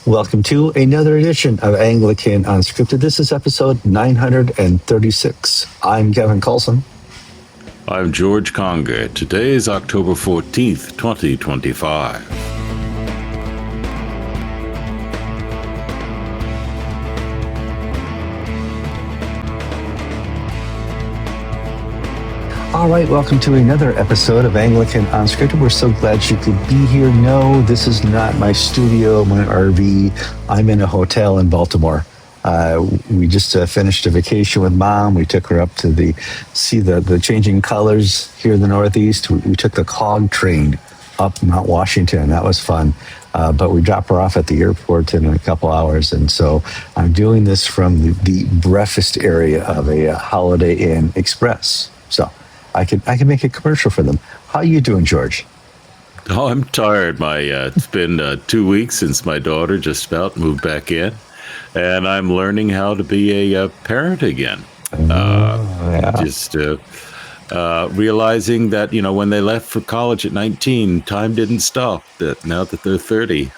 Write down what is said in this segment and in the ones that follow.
Welcome to another edition of Anglican Unscripted. This is episode 936. I'm Kevin Kallsen. I'm George Conger. Today is October 14th, 2025. All right, welcome to another episode of Anglican Unscripted. We're so glad you could be here. No, this is not my studio, my RV. I'm in a hotel in Baltimore. We just finished a vacation with Mom. We took her up to see the changing colors here in the Northeast. We took the Cog train up Mount Washington. That was fun. But we dropped her off at the airport in a couple hours. And so I'm doing this from the breakfast area of a Holiday Inn Express. So I can make a commercial for them. How are you doing, George? Oh, I'm tired. It's been 2 weeks since my daughter just about moved back in, and I'm learning how to be a parent again. Just realizing that, when they left for college at 19, time didn't stop. That now that they're 30,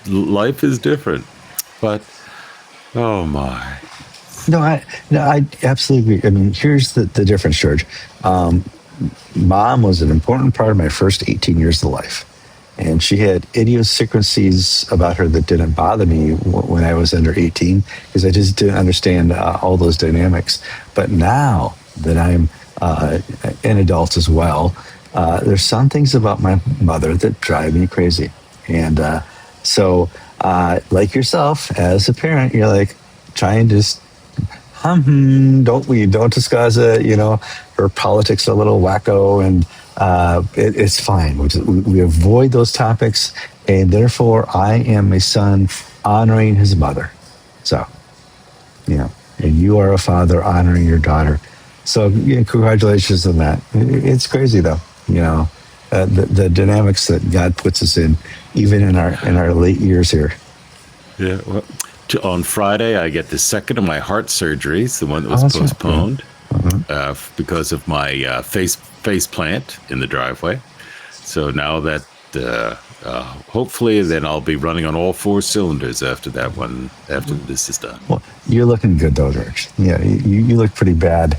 life is different. But oh my. No, I absolutely agree. I mean, here's the difference, George. Mom was an important part of my first 18 years of life. And she had idiosyncrasies about her that didn't bother me when I was under 18, because I just didn't understand all those dynamics. But now that I'm an adult as well, there's some things about my mother that drive me crazy. And so, like yourself, as a parent, you're like trying to don't discuss it, her politics are a little wacko, and it's fine. We avoid those topics, and therefore I am a son honoring his mother. So, and you are a father honoring your daughter. So congratulations on that. It's crazy though, the dynamics that God puts us in, even in our late years here. Yeah, well, on Friday, I get the second of my heart surgeries, the one that was postponed because of my face plant in the driveway. So now that hopefully then I'll be running on all four cylinders after that one, after this is done. Well, you're looking good though, George. Yeah, you look pretty bad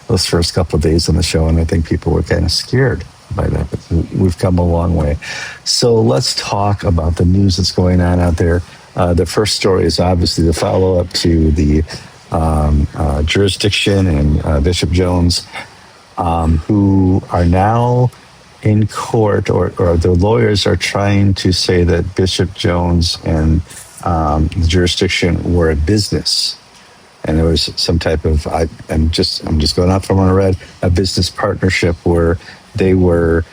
those first couple of days on the show, and I think people were kind of scared by that. But we've come a long way. So let's talk about the news that's going on out there. The first story is obviously the follow-up to the jurisdiction and Bishop Jones, who are now in court, or the lawyers are trying to say that Bishop Jones and the jurisdiction were a business, and there was some type of I'm just going off from what I read, a business partnership where they were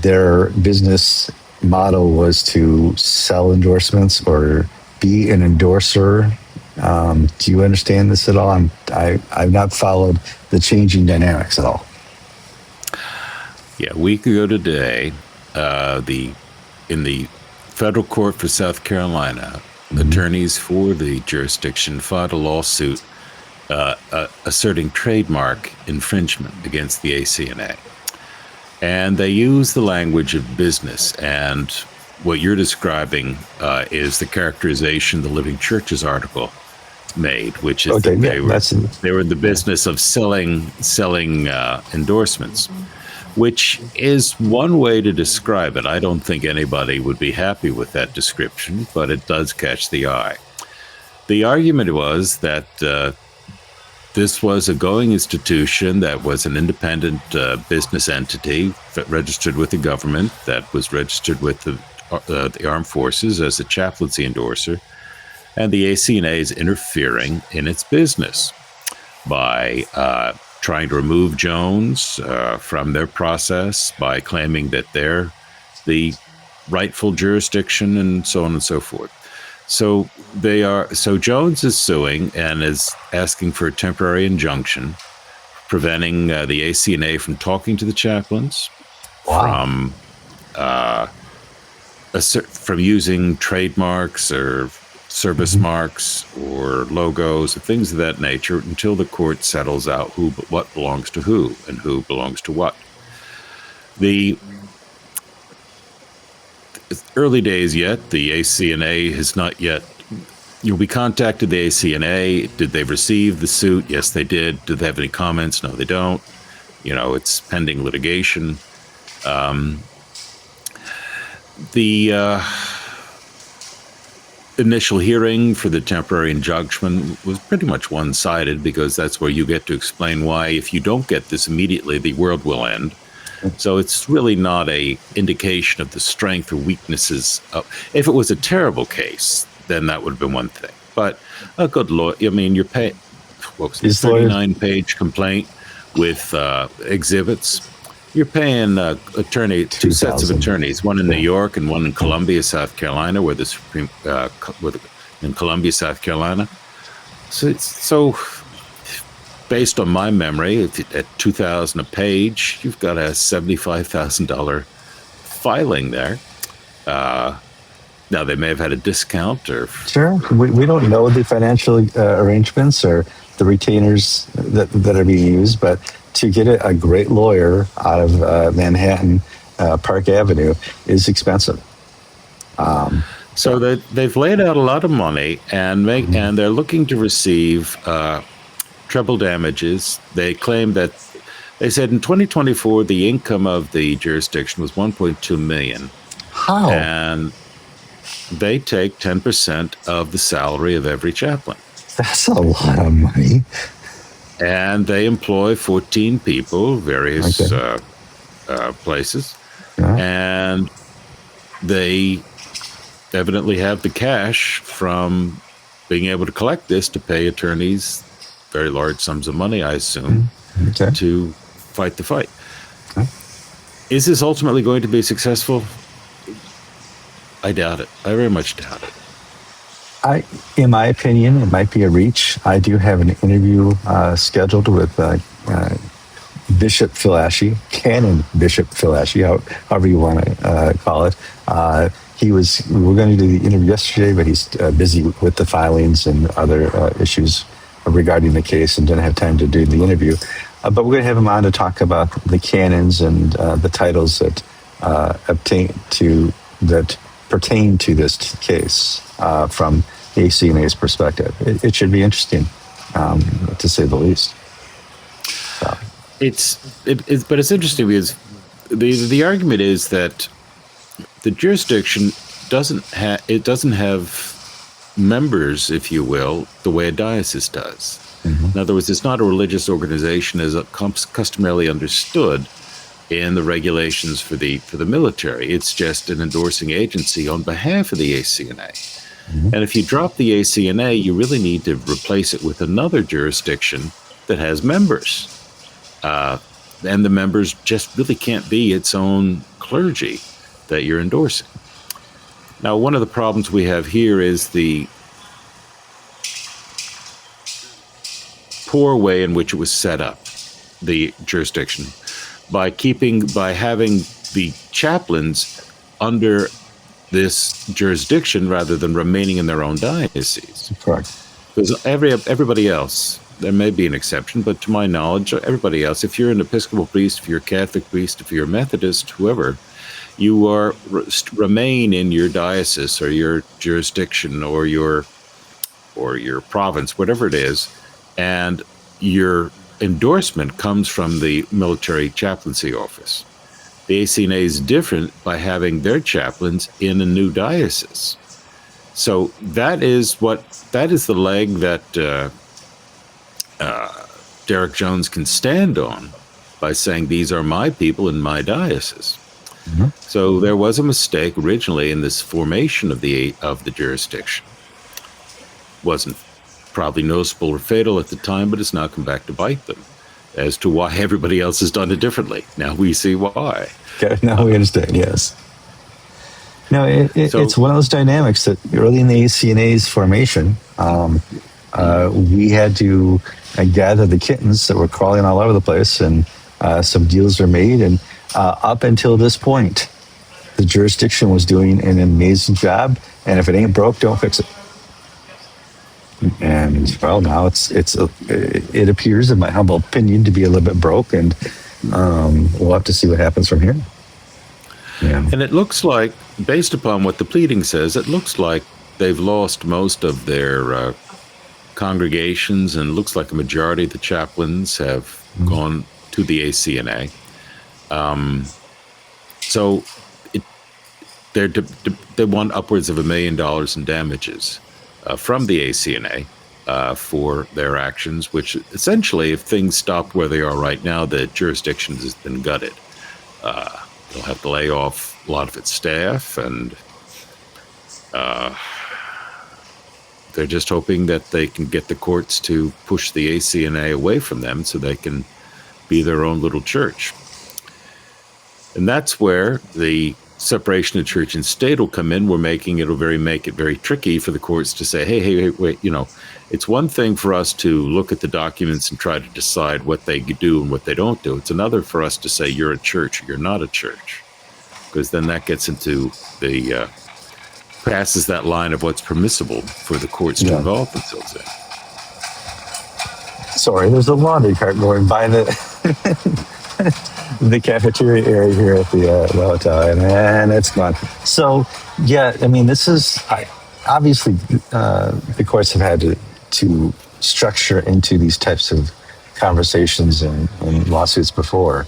their business model was to sell endorsements or be an endorser. Do you understand this at all? I've not followed the changing dynamics at all. Yeah, a week ago today, in the federal court for South Carolina, attorneys for the jurisdiction filed a lawsuit asserting trademark infringement against the ACNA. And they use the language of business, and what you're describing is the characterization the Living Churches article made, which is that they were in the business of selling endorsements, which is one way to describe it. I don't think anybody would be happy with that description, but it does catch the eye. The argument was that this was a going institution that was an independent business entity that registered with the government, that was registered with the armed forces as a chaplaincy endorser, and the ACNA is interfering in its business by trying to remove Jones from their process, by claiming that they're the rightful jurisdiction, and so on and so forth. So Jones is suing and is asking for a temporary injunction, preventing the ACNA from talking to the chaplains, from using trademarks or service marks or logos, things of that nature, until the court settles out what belongs to who and who belongs to what. early days yet. The ACNA has not yet. We contacted the ACNA. Did they receive the suit? Yes, they did. Do they have any comments? No, they don't. It's pending litigation. The initial hearing for the temporary injunction was pretty much one-sided, because that's where you get to explain why, if you don't get this immediately, the world will end. So it's really not a indication of the strength or weaknesses if it was a terrible case, then that would have been one thing. But a good lawyer, you're paying, what was it, 39-page complaint with exhibits. You're paying two sets of attorneys, one in New York and one in Columbia, South Carolina, where the Supreme in Columbia, South Carolina. So based on my memory, at $2,000 a page, you've got a $75,000 filing there. Now, they may have had a discount, or sure. We don't know the financial arrangements or the retainers that are being used, but to get a great lawyer out of Manhattan, Park Avenue, is expensive. So they've laid out a lot of money, and they're looking to receive treble damages. They claim that, they said in 2024 the income of the jurisdiction was $1.2 million. How? And they take 10% of the salary of every chaplain. That's a lot of money. And they employ 14 people, various places. Yeah. And they evidently have the cash from being able to collect this to pay attorneys very large sums of money, I assume, to fight the fight. Okay. Is this ultimately going to be successful? I doubt it. I very much doubt it. In my opinion, it might be a reach. I do have an interview scheduled with Bishop Philashy, Canon Bishop Philashy, however you want to call it. We were going to do the interview yesterday, but he's busy with the filings and other issues regarding the case and didn't have time to do the interview. But we're going to have him on to talk about the canons and the titles that pertain to this case from the ACNA's perspective. It should be interesting, to say the least. So. But it's interesting because the argument is that the jurisdiction doesn't have members, if you will, the way a diocese does. Mm-hmm. In other words, it's not a religious organization as customarily understood in the regulations for the military. It's just an endorsing agency on behalf of the ACNA. Mm-hmm. And if you drop the ACNA, you really need to replace it with another jurisdiction that has members. And the members just really can't be its own clergy that you're endorsing. Now, one of the problems we have here is the poor way in which it was set up, the jurisdiction, by having the chaplains under this jurisdiction rather than remaining in their own diocese. Correct. Because everybody else, there may be an exception, but to my knowledge, everybody else, if you're an Episcopal priest, if you're a Catholic priest, if you're a Methodist, whoever, you remain in your diocese or your jurisdiction or your province, whatever it is, and your endorsement comes from the military chaplaincy office. The ACNA is different by having their chaplains in a new diocese. So that is the leg that Derek Jones can stand on by saying, these are my people in my diocese. Mm-hmm. So there was a mistake originally in this formation of the jurisdiction. Wasn't probably noticeable or fatal at the time, but it's now come back to bite them as to why everybody else has done it differently. Now we see why. Okay, now we understand, yes. No, it's one of those dynamics that early in the ACNA's formation, we had to gather the kittens that were crawling all over the place, and some deals were made. And up until this point, the jurisdiction was doing an amazing job. And if it ain't broke, don't fix it. And well, now it appears, in my humble opinion, to be a little bit broke, and we'll have to see what happens from here. Yeah. And it looks like, based upon what the pleading says, it looks like they've lost most of their congregations, and looks like a majority of the chaplains have gone to the ACNA. So they want upwards of $1 million in damages from the ACNA for their actions, which essentially, if things stopped where they are right now, the jurisdiction has been gutted. They'll have to lay off a lot of its staff, and they're just hoping that they can get the courts to push the ACNA away from them so they can be their own little church. And that's where the separation of church and state will come in. We're make it very tricky for the courts to say, hey, wait, it's one thing for us to look at the documents and try to decide what they do and what they don't do. It's another for us to say you're a church or you're not a church, because then that gets into the passes that line of what's permissible for the courts to involve themselves in. Sorry, there's a laundry cart going by the the cafeteria area here at the hotel, and it's gone. So, yeah, I mean, this is obviously the courts have had to structure into these types of conversations and lawsuits before.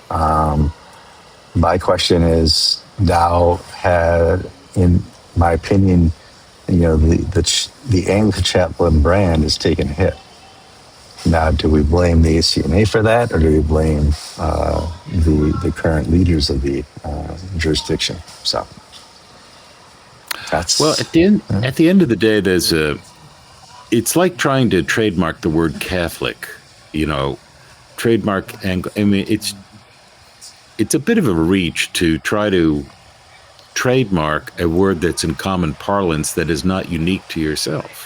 My question is now, in my opinion, the Anglican chaplain brand is taking a hit. Now, do we blame the ACNA for that, or do we blame the current leaders of the jurisdiction? So, that's at the end of the day, it's like trying to trademark the word Catholic. Trademark. I mean, it's a bit of a reach to try to trademark a word that's in common parlance that is not unique to yourself.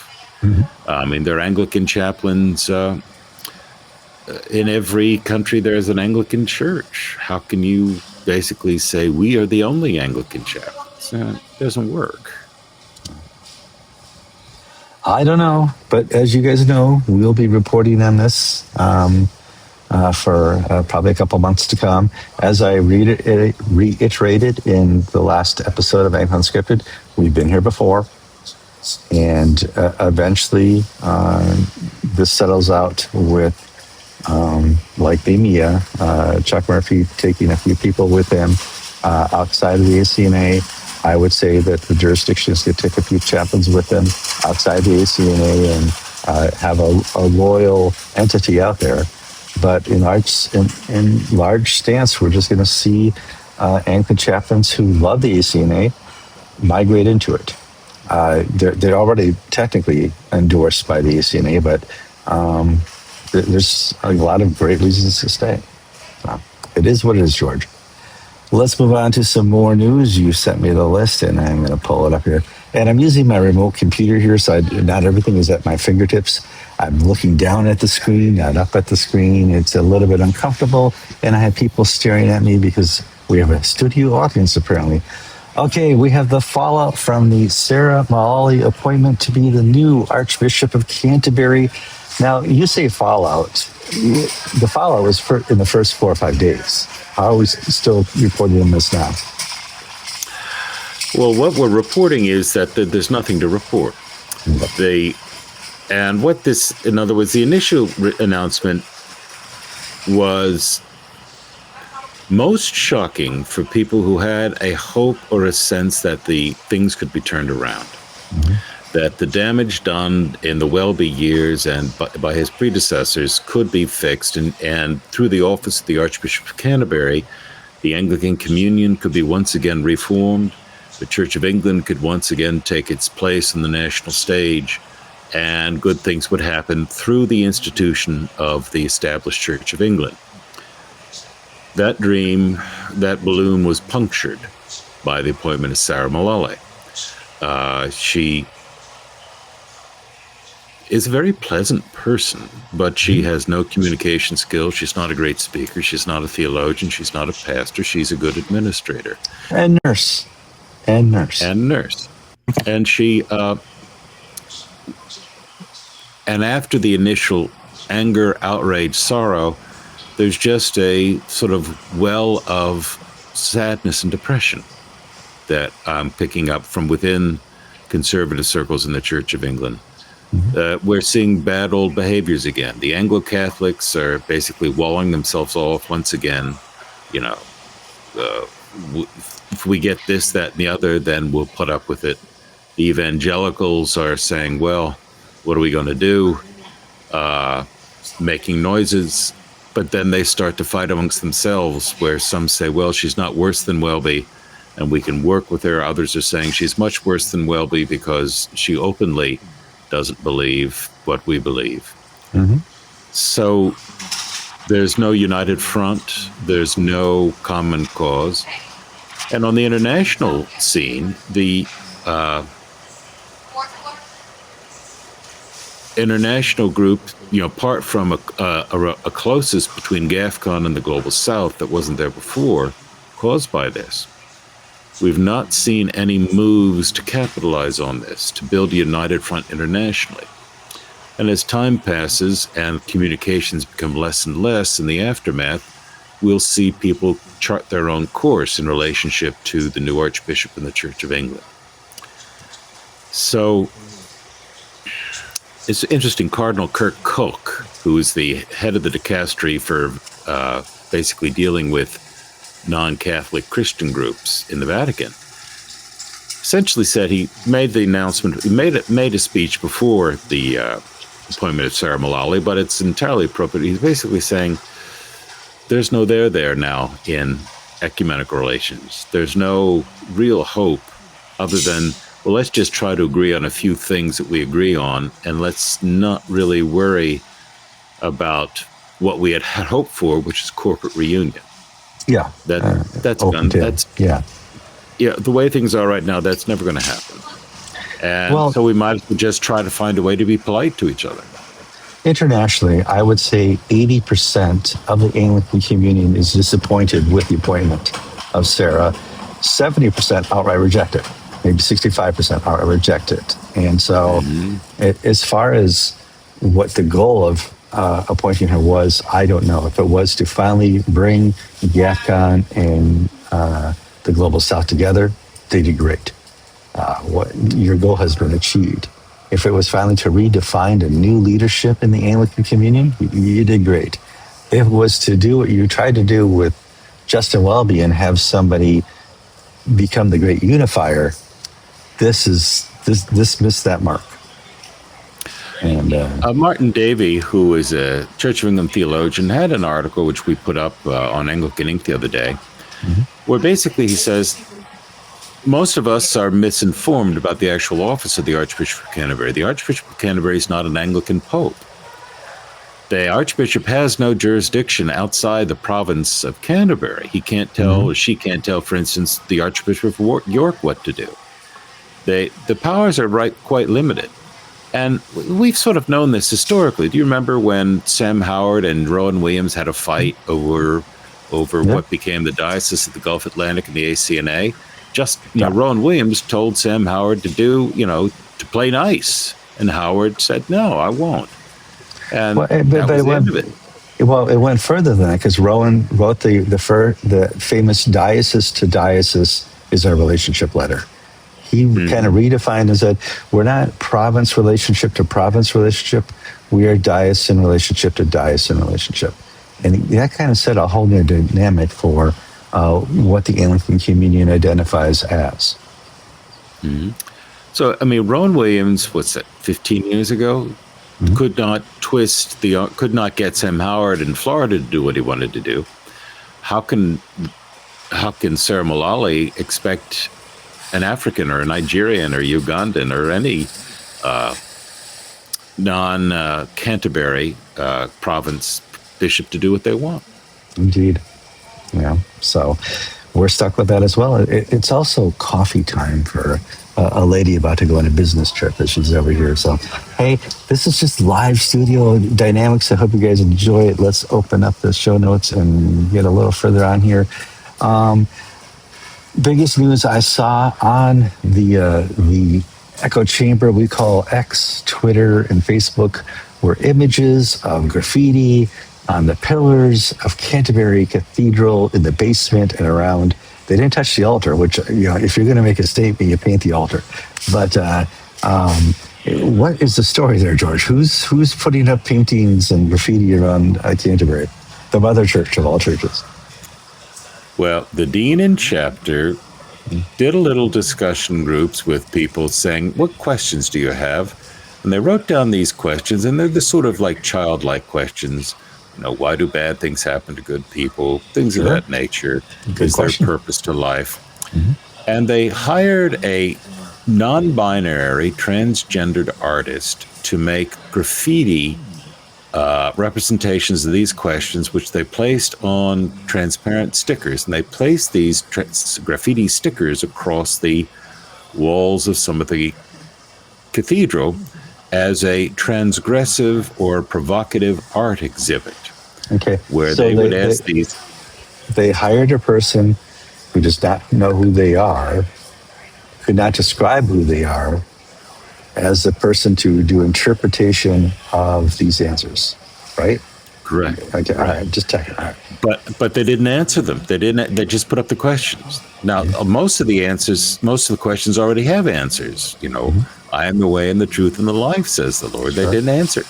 I mean, there are Anglican chaplains in every country. There's an Anglican church. How can you basically say we are the only Anglican chaplains? It doesn't work. I don't know, but as you guys know, we'll be reporting on this for probably a couple months to come. As I reiterated in the last episode of Anglican Unscripted, we've been here before. And eventually, this settles out with, like Bemia, Chuck Murphy taking a few people with him outside of the ACNA. I would say that the jurisdictions could take a few chaplains with them outside the ACNA and have a loyal entity out there. But in large stance, we're just going to see Anglican chaplains who love the ACNA migrate into it. They're already technically endorsed by the ACNA, but there's a lot of great reasons to stay. It is what it is, George. Let's move on to some more news. You sent me the list, and I'm going to pull it up here. And I'm using my remote computer here, so not everything is at my fingertips. I'm looking down at the screen, not up at the screen. It's a little bit uncomfortable, and I have people staring at me because we have a studio audience, apparently. Okay, we have the fallout from the Sarah Maali appointment to be the new Archbishop of Canterbury. Now, you say fallout. The fallout was in the first 4 or 5 days. How are we still reporting on this now? Well, what we're reporting is that there's nothing to report. In other words, the initial announcement was most shocking for people who had a hope or a sense that the things could be turned around, that the damage done in the Welby years and by his predecessors could be fixed, and through the office of the Archbishop of Canterbury, the Anglican Communion could be once again reformed, the Church of England could once again take its place on the national stage, and good things would happen through the institution of the established Church of England. That dream, that balloon was punctured by the appointment of Sarah Maali. She is a very pleasant person, but she has no communication skills. She's not a great speaker. She's not a theologian. She's not a pastor. She's a good administrator. And nurse. And she, and after the initial anger, outrage, sorrow, there's just a sort of well of sadness and depression that I'm picking up from within conservative circles in the Church of England. We're seeing bad old behaviors again. The Anglo-Catholics are basically walling themselves off once again. If we get this, that, and the other, then we'll put up with it. The evangelicals are saying, well, what are we going to do? Making noises. But then they start to fight amongst themselves, where some say, well, she's not worse than Welby, and we can work with her. Others are saying she's much worse than Welby because she openly doesn't believe what we believe. So there's no united front. There's no common cause. And on the international scene, the international group, apart from a closest between GAFCON and the Global South that wasn't there before, caused by this. We've not seen any moves to capitalize on this, to build a united front internationally. And as time passes and communications become less and less in the aftermath, we'll see people chart their own course in relationship to the new Archbishop in the Church of England. So it's interesting, Cardinal Kirk Cook, who is the head of the dicastery for basically dealing with non-Catholic Christian groups in the Vatican, essentially said he made the announcement, he made a speech before the appointment of Sarah Mullally, but it's entirely appropriate. He's basically saying there's no there now in ecumenical relations. There's no real hope other than, well, let's just try to agree on a few things that we agree on, and let's not really worry about what we had hoped for, which is corporate reunion. Yeah, that's done. That's the way things are right now. That's never going to happen. And so we might as well just try to find a way to be polite to each other. Internationally, I would say 80% of the Anglican Communion is disappointed with the appointment of Sarah. 70% outright reject it. Maybe 65% outright reject it. And so, as far as what the goal of appointing her was, I don't know. If it was to finally bring GAFCON and the Global South together, they did great. Your goal has been achieved. If it was finally to redefine a new leadership in the Anglican Communion, you did great. If it was to do what you tried to do with Justin Welby and have somebody become the great unifier, this missed that mark. And Martin Davey, who is a Church of England theologian, had an article which we put up on Anglican Ink the other day, where basically he says most of us are misinformed about the actual office of the Archbishop of Canterbury. The Archbishop of Canterbury is not an Anglican pope. The Archbishop has no jurisdiction outside the province of Canterbury. He can't tell, or she can't tell, for instance, the Archbishop of York what to do. The powers are quite limited. And we've sort of known this historically. Do you remember when Sam Howard and Rowan Williams had a fight over what became the Diocese of the Gulf Atlantic and the ACNA? Rowan Williams told Sam Howard to to play nice. And Howard said, no, I won't. And that was the end of it. Well, it went further than that, because Rowan wrote the famous diocese to diocese is our relationship letter. He kind of redefined and said, we're not province relationship to province relationship. We are diocesan relationship to diocesan relationship. And that kind of set a whole new dynamic for what the Anglican Communion identifies as. So, Rowan Williams, 15 years ago, could not get Sam Howard in Florida to do what he wanted to do. How can Sarah Mullally expect an African or a Nigerian or Ugandan or any non-Canterbury province bishop to do what they want? Indeed. Yeah. So we're stuck with that as well. It's also coffee time for a lady about to go on a business trip as she's over here. So, hey, this is just live studio dynamics. I hope you guys enjoy it. Let's open up the show notes and get a little further on here. Biggest news I saw on the echo chamber we call X, Twitter, and Facebook were images of graffiti on the pillars of Canterbury Cathedral in the basement and around They didn't touch the altar, which, if you're going to make a statement, you paint the altar. But what is the story there, George? Who's putting up paintings and graffiti around Canterbury, the mother church of all churches? Well, the dean and chapter did a little discussion groups with people saying, what questions do you have? And they wrote down these questions, and they're the sort of like childlike questions. Why do bad things happen to good people? Things of that nature. Is there purpose to life? Mm-hmm. And they hired a non-binary transgendered artist to make graffiti representations of these questions, which they placed on transparent stickers. And they placed these graffiti stickers across the walls of some of the cathedral as a transgressive or provocative art exhibit. Okay. Where so they would ask these. They hired a person who does not know who they are, could not describe who they are, as a person to do interpretation of these answers, right? Correct. Okay. All right. Just checking. All right. But they didn't answer them. They just put up the questions. Now, most of the questions already have answers. I am the way and the truth and the life, says the Lord. They didn't answer.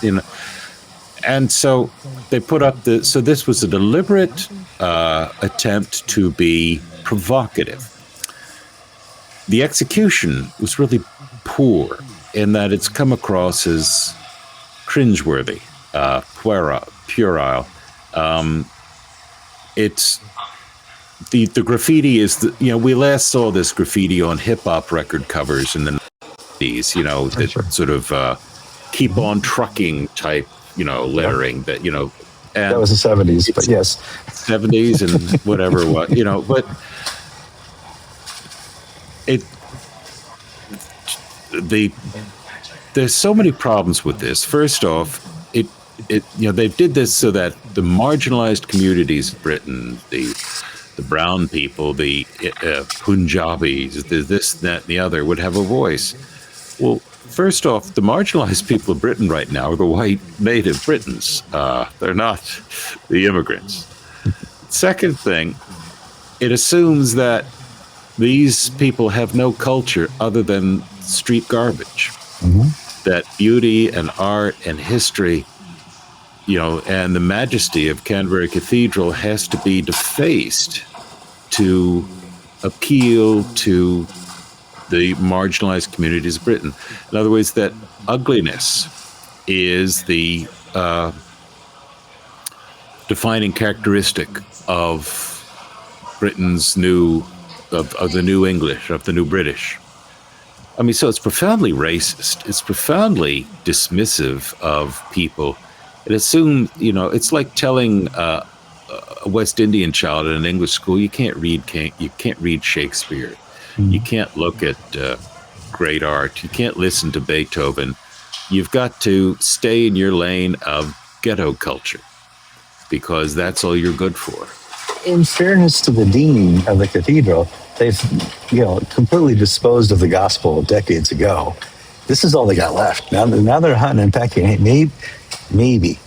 And so they put up so this was a deliberate attempt to be provocative. The execution was really poor in that it's come across as cringeworthy, puerile. It's the graffiti is we last saw this graffiti on hip hop record covers in the 90s, that sort of keep on trucking type, lettering that, and that was the 70s, but yes. 70s and whatever, but there's so many problems with this. First off, they did this so that the marginalized communities of Britain, the brown people, the Punjabis, this, that, and the other would have a voice. Well, first off, the marginalized people of Britain right now are the white native Britons. They're not the immigrants. Second thing, it assumes that these people have no culture other than street garbage. Mm-hmm. That beauty and art and history, and the majesty of Canterbury Cathedral has to be defaced to appeal to the marginalized communities of Britain. In other words, that ugliness is the defining characteristic of Britain's of the new English, of the new British. I mean, so it's profoundly racist. It's profoundly dismissive of people. It assumes, it's like telling a West Indian child in an English school, you can't read Shakespeare. Mm-hmm. You can't look at great art. You can't listen to Beethoven. You've got to stay in your lane of ghetto culture because that's all you're good for. In fairness to the dean of the cathedral, they've completely disposed of the gospel decades ago. This is all they got left. Now they're hunting and pecking. Hey, maybe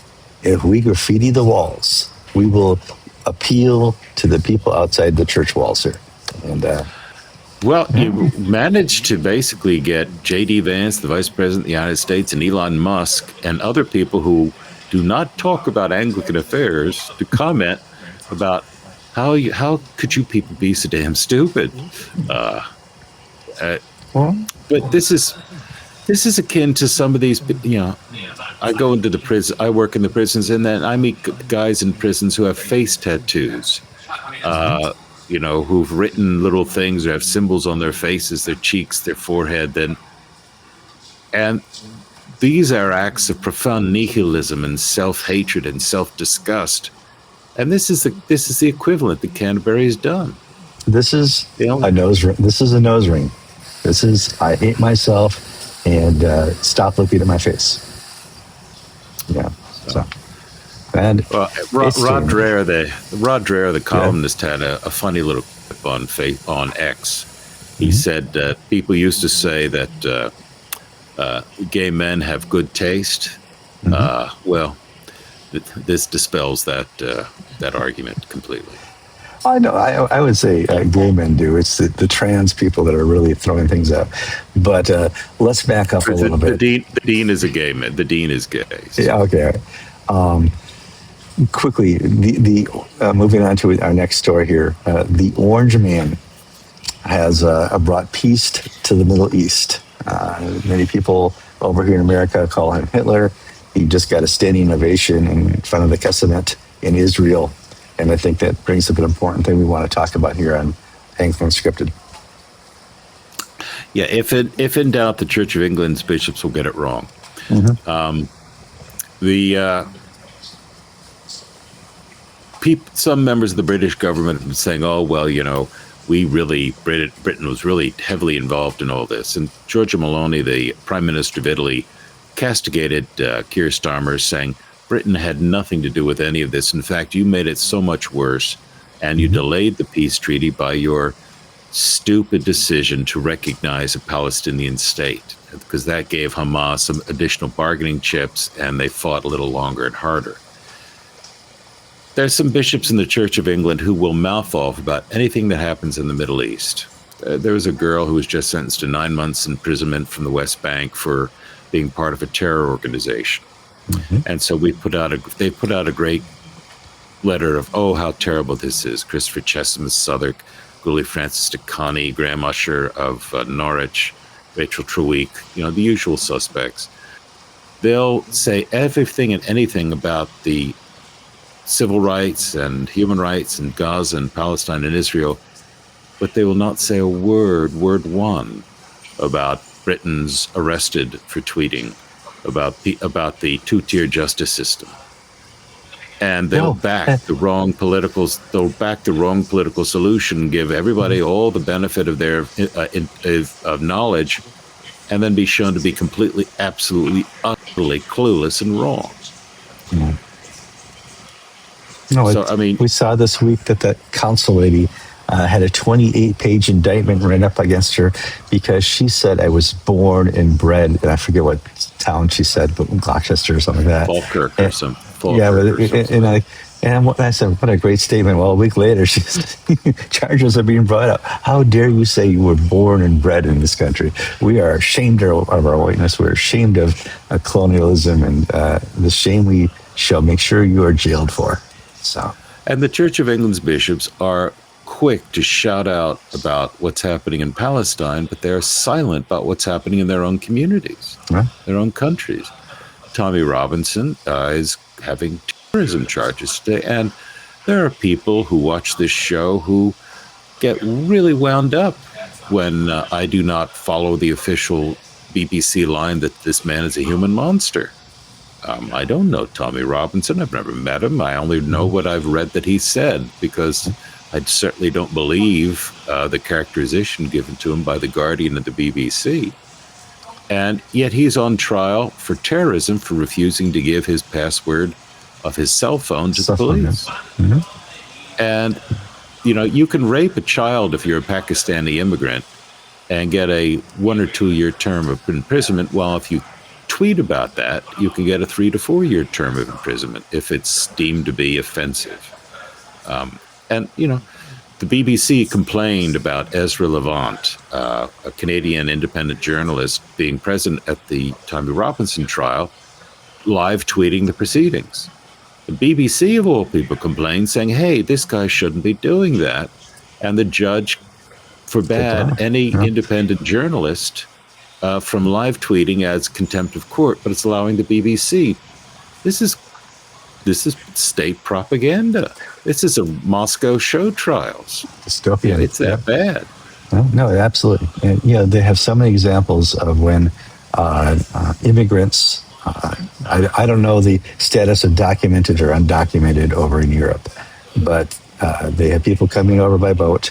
if we graffiti the walls, we will appeal to the people outside the church walls here. And you managed to basically get J.D. Vance, the Vice President of the United States, and Elon Musk, and other people who do not talk about Anglican affairs to comment about how could you people be so damn stupid? But this is akin to some of these. I go into the prison. I work in the prisons, and then I meet guys in prisons who have face tattoos. Who've written little things or have symbols on their faces, their cheeks, their forehead. And these are acts of profound nihilism and self-hatred and self-disgust. And this is the equivalent that Canterbury has done. This is a nose ring. This is a nose ring. This is I hate myself and stop looking at my face. Yeah. So. And Rod Dreher, the columnist, had a funny little clip on X. He said people used to say that gay men have good taste. Well, this dispels that argument completely. I know. I would say gay men do. It's the trans people that are really throwing things out. But let's back up a little bit. The dean is a gay man. The dean is gay. So. Yeah. Okay. Quickly, the moving on to our next story here. The Orange Man has brought peace to the Middle East. Many people over here in America call him Hitler. He just got a standing ovation in front of the Knesset in Israel. And I think that brings up an important thing we want to talk about here on Anglican Unscripted. Yeah, if in doubt, the Church of England's bishops will get it wrong. Mm-hmm. Some members of the British government have been saying, "Oh, well, Britain was really heavily involved in all this." And Giorgia Meloni, the Prime Minister of Italy, castigated Keir Starmer, saying Britain had nothing to do with any of this. In fact, you made it so much worse, and you delayed the peace treaty by your stupid decision to recognize a Palestinian state, because that gave Hamas some additional bargaining chips, and they fought a little longer and harder. There's some bishops in the Church of England who will mouth off about anything that happens in the Middle East. There was a girl who was just sentenced to 9 months imprisonment from the West Bank for being part of a terror organization. Mm-hmm. And so they put out a great letter of, oh, how terrible this is. Christopher Chessum of Southwark, Gully Francis de Connie, Graham Usher of Norwich, Rachel Treweek, the usual suspects. They'll say everything and anything about the civil rights and human rights in Gaza and Palestine and Israel, but they will not say a word one, about Britons arrested for tweeting, about the two-tier justice system. And they'll back the wrong political solution, give everybody all the benefit of their of knowledge, and then be shown to be completely, absolutely, utterly clueless and wrong. Mm. No, so, we saw this week that council lady had a 28-page indictment written up against her because she said, I was born and bred, and I forget what town she said, but Gloucester or something like that. Falkirk or something. And I said, what a great statement. Well, a week later, charges are being brought up. How dare you say you were born and bred in this country? We are ashamed of our whiteness. We're ashamed of colonialism, and the shame we shall make sure you are jailed for. So, and the Church of England's bishops are quick to shout out about what's happening in Palestine, but they're silent about what's happening in their own communities, their own countries. Tommy Robinson is having terrorism charges today, and there are people who watch this show who get really wound up when I do not follow the official BBC line that this man is a human monster. I don't know Tommy Robinson. I've never met him. I only know what I've read that he said, because I certainly don't believe the characterization given to him by The Guardian and the BBC. And yet he's on trial for terrorism for refusing to give his password of his cell phone to the police. Mm-hmm. And, you can rape a child if you're a Pakistani immigrant and get a 1 or 2 year term of imprisonment, while if you tweet about that, you can get a 3 to 4 year term of imprisonment if it's deemed to be offensive. And the BBC complained about Ezra Levant, a Canadian independent journalist, being present at the Tommy Robinson trial, live tweeting the proceedings. The BBC, of all people, complained, saying, hey, this guy shouldn't be doing that. And the judge forbade any independent journalist from live tweeting as contempt of court, but it's allowing the BBC. This is state propaganda. This is a Moscow show trials. Dystopian. It's that bad. No, absolutely. And, they have so many examples of when immigrants, I don't know the status of documented or undocumented over in Europe, but they have people coming over by boat,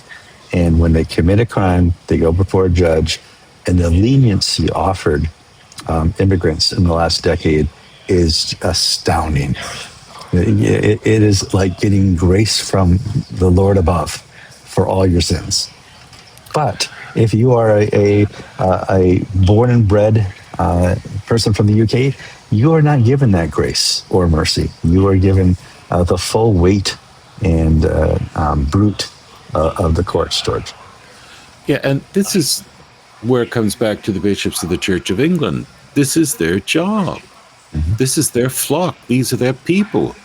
and when they commit a crime, they go before a judge, and the leniency offered immigrants in the last decade is astounding. It is like getting grace from the Lord above for all your sins. But if you are a born and bred person from the UK, you are not given that grace or mercy. You are given the full weight and brute of the courts, George. Yeah, and this is where it comes back to the bishops of the Church of England. This is their job. Mm-hmm. This is their flock. These are their people.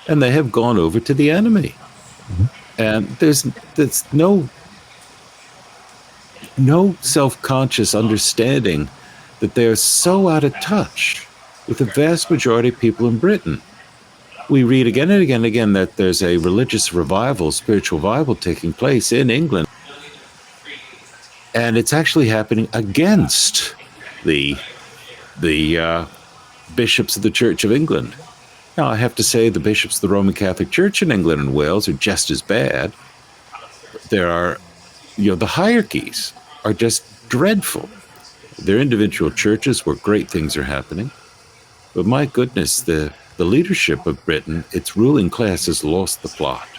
And they have gone over to the enemy. Mm-hmm. And there's no self-conscious understanding that they're so out of touch with the vast majority of people in Britain. We read again and again and again that there's a religious revival, spiritual revival taking place in England. And it's actually happening against the bishops of the Church of England. Now, I have to say the bishops of the Roman Catholic Church in England and Wales are just as bad. There are, the hierarchies are just dreadful. They're individual churches where great things are happening. But my goodness, the leadership of Britain, its ruling class has lost the plot.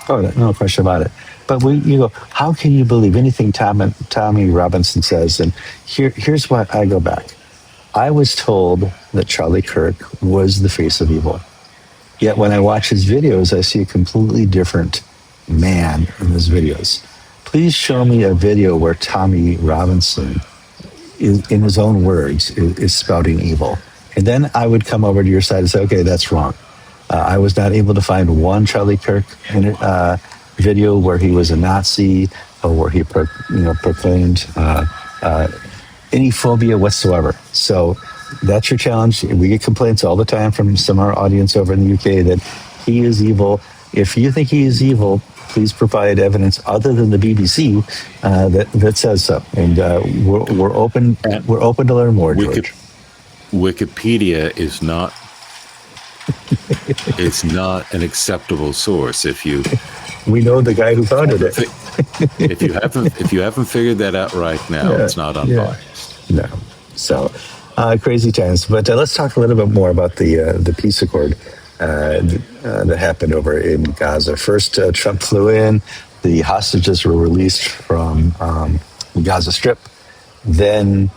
Oh, no question about it. But how can you believe anything Tommy Robinson says? And here's what I go back. I was told that Charlie Kirk was the face of evil. Yet when I watch his videos, I see a completely different man in his videos. Please show me a video where Tommy Robinson, in his own words, is spouting evil. And then I would come over to your side and say, okay, that's wrong. I was not able to find one Charlie Kirk video where he was a Nazi or where he proclaimed any phobia whatsoever. So that's your challenge. We get complaints all the time from some of our audience over in the UK that he is evil. If you think he is evil, please provide evidence other than the BBC that says so. And we're open. We're open to learn more, George. Wikipedia is not. It's not an acceptable source. We know the guy who founded it. if you haven't figured that out right now, it's not unbiased. No. So crazy times. But let's talk a little bit more about the peace accord that happened over in Gaza. First, Trump flew in. The hostages were released from the Gaza Strip. Then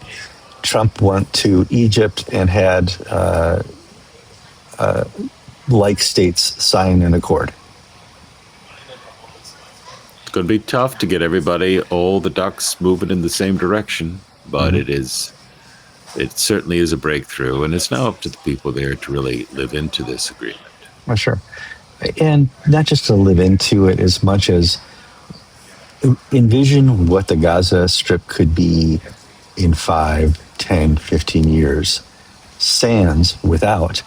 Trump went to Egypt and had like states sign an accord. It's going to be tough to get all the ducks moving in the same direction, but it certainly is a breakthrough, and it's now up to the people there to really live into this agreement. Well, sure. And not just to live into it as much as envision what the Gaza Strip could be in 5, 10, 15 years, sans without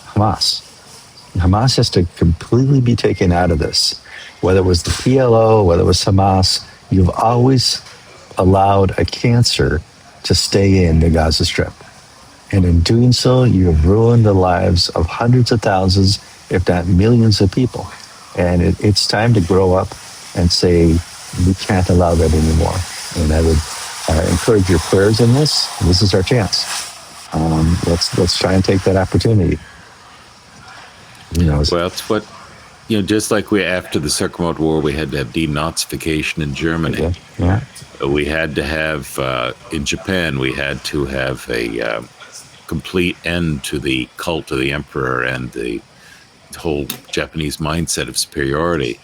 Hamas. Hamas has to completely be taken out of this. Whether it was the PLO, whether it was Hamas, you've always allowed a cancer to stay in the Gaza Strip. And in doing so, you have ruined the lives of hundreds of thousands, if not millions of people. And it's time to grow up and say, we can't allow that anymore. And I would encourage your prayers in this. This is our chance. Let's try and take that opportunity. Well, it's what, just like after the Second World War, we had to have denazification in Germany. Yeah. We had to have, in Japan, we had to have a complete end to the cult of the emperor and the whole Japanese mindset of superiority.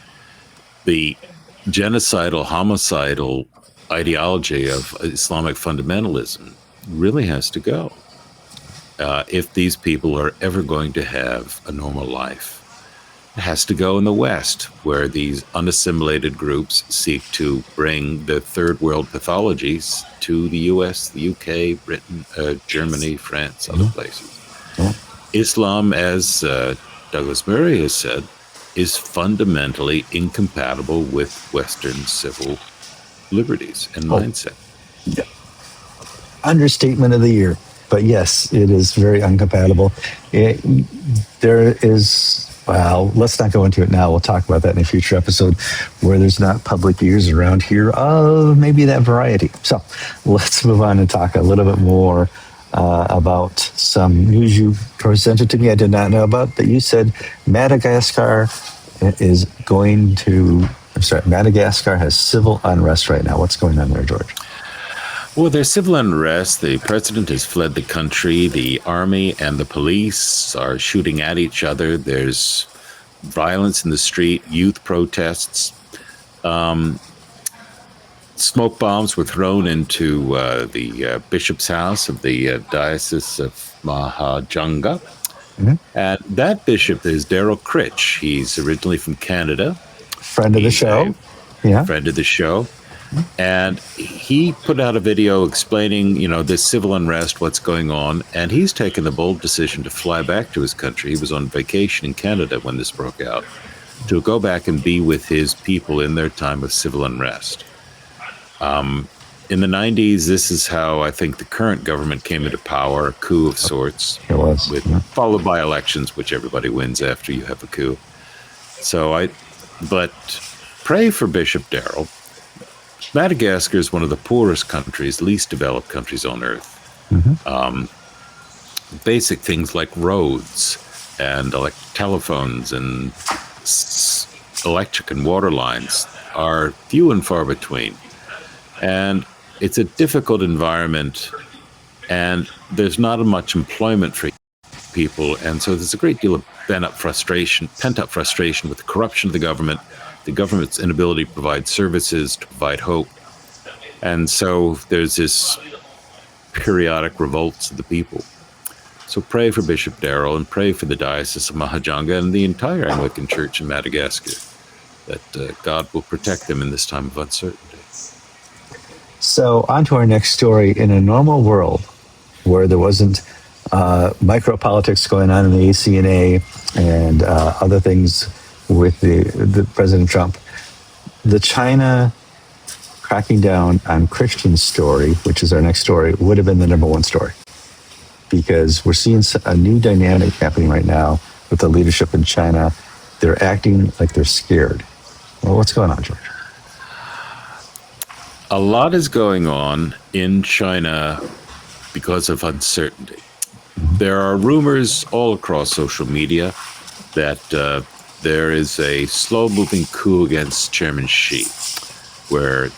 The genocidal, homicidal ideology of Islamic fundamentalism really has to go. If these people are ever going to have a normal life. It has to go in the West, where these unassimilated groups seek to bring the third world pathologies to the US, the UK, Britain, Germany, France, other places. Islam, as Douglas Murray has said, is fundamentally incompatible with Western civil liberties and mindset. Yeah. Understatement of the year. But yes, it is very incompatible. There is, well, let's not go into it now. We'll talk about that in a future episode where there's not public ears around here of maybe that variety. So let's move on and talk a little bit more about some news you presented to me I did not know about, that you said Madagascar Madagascar has civil unrest right now. What's going on there, George? Well, there's civil unrest. The president has fled the country. The army and the police are shooting at each other. There's violence in the street, youth protests. Smoke bombs were thrown into the bishop's house of the Diocese of Mahajanga. And that bishop is Daryl Critch. He's originally from Canada. Friend of the show. Yeah. Friend of the show. And he put out a video explaining, this civil unrest, what's going on. And he's taken the bold decision to fly back to his country. He was on vacation in Canada when this broke out, to go back and be with his people in their time of civil unrest. In the 90s, this is how I think the current government came into power, a coup of sorts. It was. Followed by elections, which everybody wins after you have a coup. But pray for Bishop Daryl. Madagascar is one of the poorest countries, least developed countries on earth. Basic things like roads and telephones and electric and water lines are few and far between. And it's a difficult environment, and there's not much employment for people. And so there's a great deal of pent-up frustration with the corruption of the government's inability to provide services, to provide hope. And so there's this periodic revolts of the people. So pray for Bishop Daryl and pray for the Diocese of Mahajanga and the entire Anglican Church in Madagascar, that God will protect them in this time of uncertainty. So on to our next story. In a normal world where there wasn't micro-politics going on in the ACNA and other things with the President Trump, the China cracking down on Christian story, which is our next story, would have been the number one story. Because we're seeing a new dynamic happening right now with the leadership in China. They're acting like they're scared. Well, what's going on, George? A lot is going on in China because of uncertainty. There are rumors all across social media that there is a slow-moving coup against Chairman Xi, where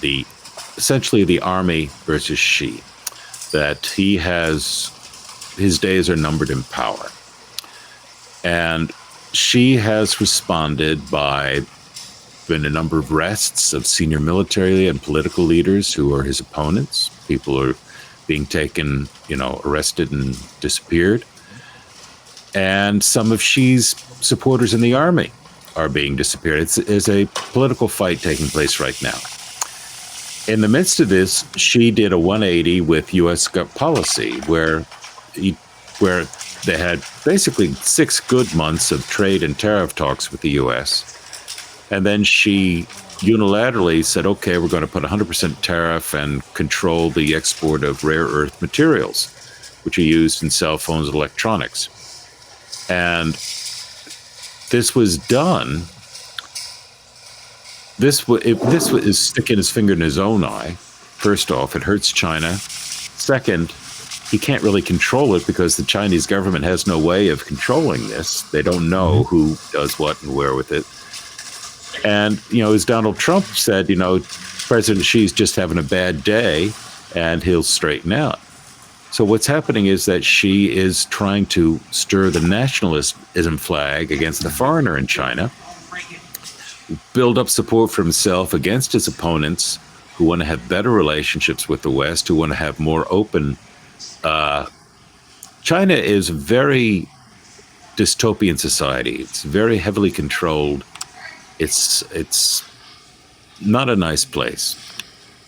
essentially the army versus Xi, that his days are numbered in power. And Xi has responded by been a number of arrests of senior military and political leaders who are his opponents. People are being taken, arrested and disappeared. And some of Xi's supporters in the army are being disappeared. It's a political fight taking place right now. In the midst of this, Xi did a 180 with U.S. policy, where they had basically 6 good months of trade and tariff talks with the U.S., and then Xi unilaterally said, okay, we're going to put 100% tariff and control the export of rare earth materials, which are used in cell phones and electronics. And this was done. This is sticking his finger in his own eye. First off, it hurts China. Second, he can't really control it because the Chinese government has no way of controlling this. They don't know who does what and where with it. And, as Donald Trump said, President Xi's just having a bad day and he'll straighten out. So what's happening is that Xi is trying to stir the nationalism flag against the foreigner in China, build up support for himself against his opponents who want to have better relationships with the West, who want to have more open. China is a very dystopian society. It's very heavily controlled. It's not a nice place.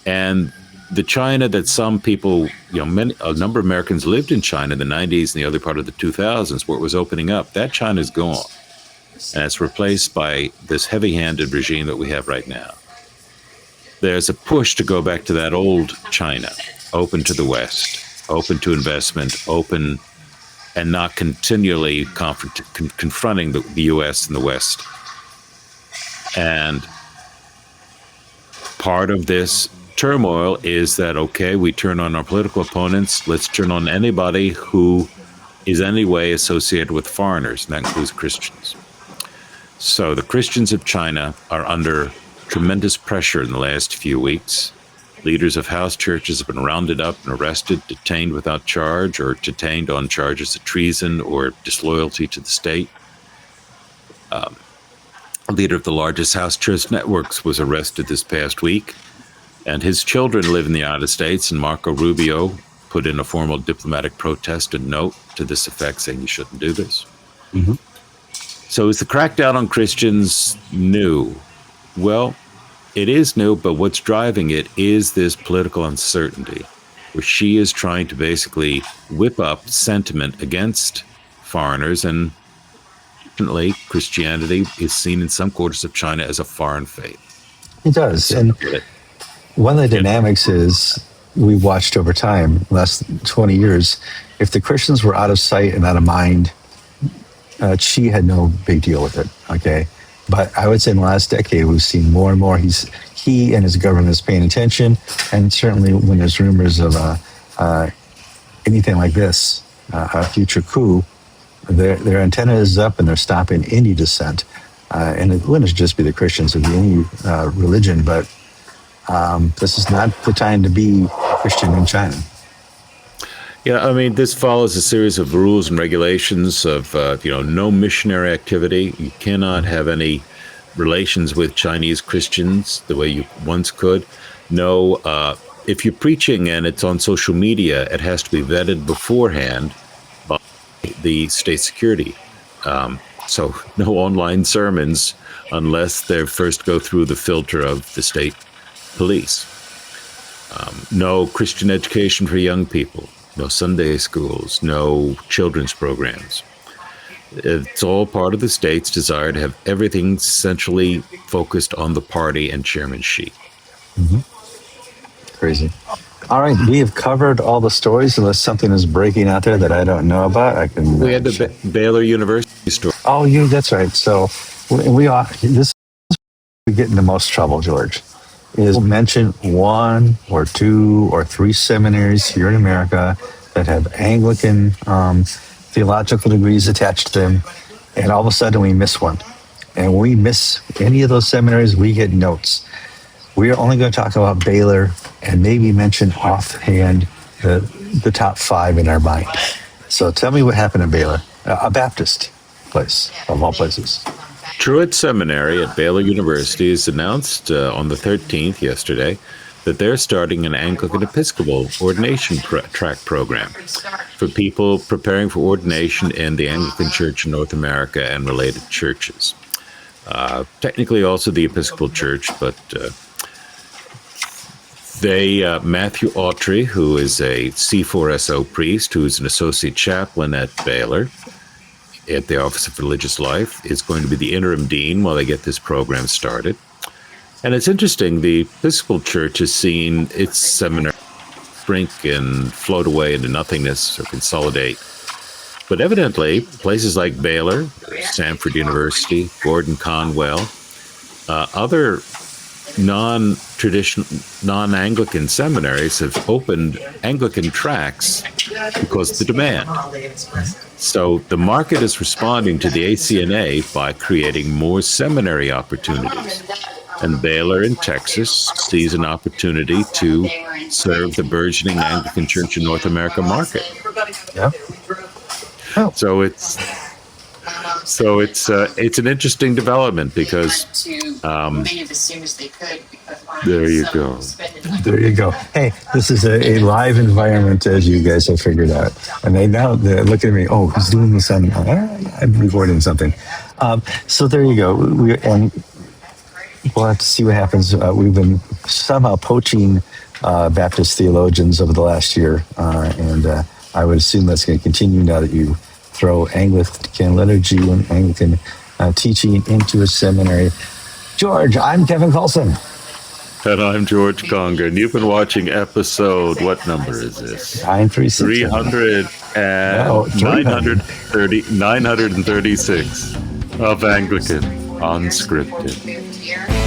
And the China that some people, a number of Americans lived in China in the 90s and the other part of the 2000s where it was opening up, that China's gone. And it's replaced by this heavy-handed regime that we have right now. There's a push to go back to that old China, open to the West, open to investment, open and not continually confronting the U.S. and the West. And part of this turmoil is that, okay, we turn on our political opponents. Let's turn on anybody who is any way associated with foreigners, and that includes Christians. So the Christians of China are under tremendous pressure in the last few weeks. Leaders of house churches have been rounded up and arrested, detained without charge, or detained on charges of treason or disloyalty to the state. leader of the largest house church networks, was arrested this past week. And his children live in the United States, and Marco Rubio put in a formal diplomatic protest and note to this effect saying you shouldn't do this. Mm-hmm. So is the crackdown on Christians new? Well, it is new, but what's driving it is this political uncertainty, where she is trying to basically whip up sentiment against foreigners, and unfortunately, Christianity is seen in some quarters of China as a foreign faith. It does. And one of the dynamics is we watched over time, last 20 years, if the Christians were out of sight and out of mind, Xi had no big deal with it, okay? But I would say in the last decade, we've seen more and more he and his government is paying attention, and certainly when there's rumors of anything like this, a future coup, their antenna is up and they're stopping any dissent. And it wouldn't just be the Christians, it would be any religion, but this is not the time to be Christian in China. Yeah, I mean, this follows a series of rules and regulations of, no missionary activity. You cannot have any relations with Chinese Christians the way you once could. No, if you're preaching and it's on social media, it has to be vetted beforehand by the state security. So no online sermons unless they first go through the filter of the state police. No Christian education for young people. No Sunday schools, no children's programs. It's all part of the state's desire to have everything essentially focused on the party and Chairman Xi. Mm-hmm. Crazy. All right, we have covered all the stories. Unless something is breaking out there that I don't know about, I can. We had the Baylor University story. Oh, that's right. So this we get into most trouble, George. Is mention one or two or three seminaries here in America that have Anglican theological degrees attached to them, and all of a sudden we miss one. And when we miss any of those seminaries, we get notes. We are only going to talk about Baylor and maybe mention offhand the top five in our mind. So tell me what happened at Baylor, a Baptist place of all places. Truett Seminary at Baylor University has announced on the 13th, yesterday, that they're starting an Anglican Episcopal ordination track program for people preparing for ordination in the Anglican Church in North America and related churches. Technically also the Episcopal Church, but Matthew Autry, who is a C4SO priest, who is an associate chaplain at Baylor, at the Office of Religious Life, is going to be the interim dean while they get this program started. And it's interesting, the Episcopal Church has seen its seminary shrink and float away into nothingness or consolidate. But evidently, places like Baylor, Stanford University, Gordon Conwell, other non-traditional, non-Anglican seminaries have opened Anglican tracts because of the demand. So the market is responding to the ACNA by creating more seminary opportunities. And Baylor in Texas sees an opportunity to serve the burgeoning Anglican Church in North America market. Yeah. Oh. So it's an interesting development because there you go. There you go. Hey, this is a live environment, as you guys have figured out. And they're looking at me. Oh, he's doing this on. I'm recording something. So there you go. We'll have to see what happens. We've been somehow poaching Baptist theologians over the last year, and I would assume that's going to continue now that you throw Anglican liturgy and Anglican teaching into a seminary. George, I'm Kevin Kallsen. And I'm George Conger, and you've been watching episode, what number is this? 936 of Anglican Unscripted.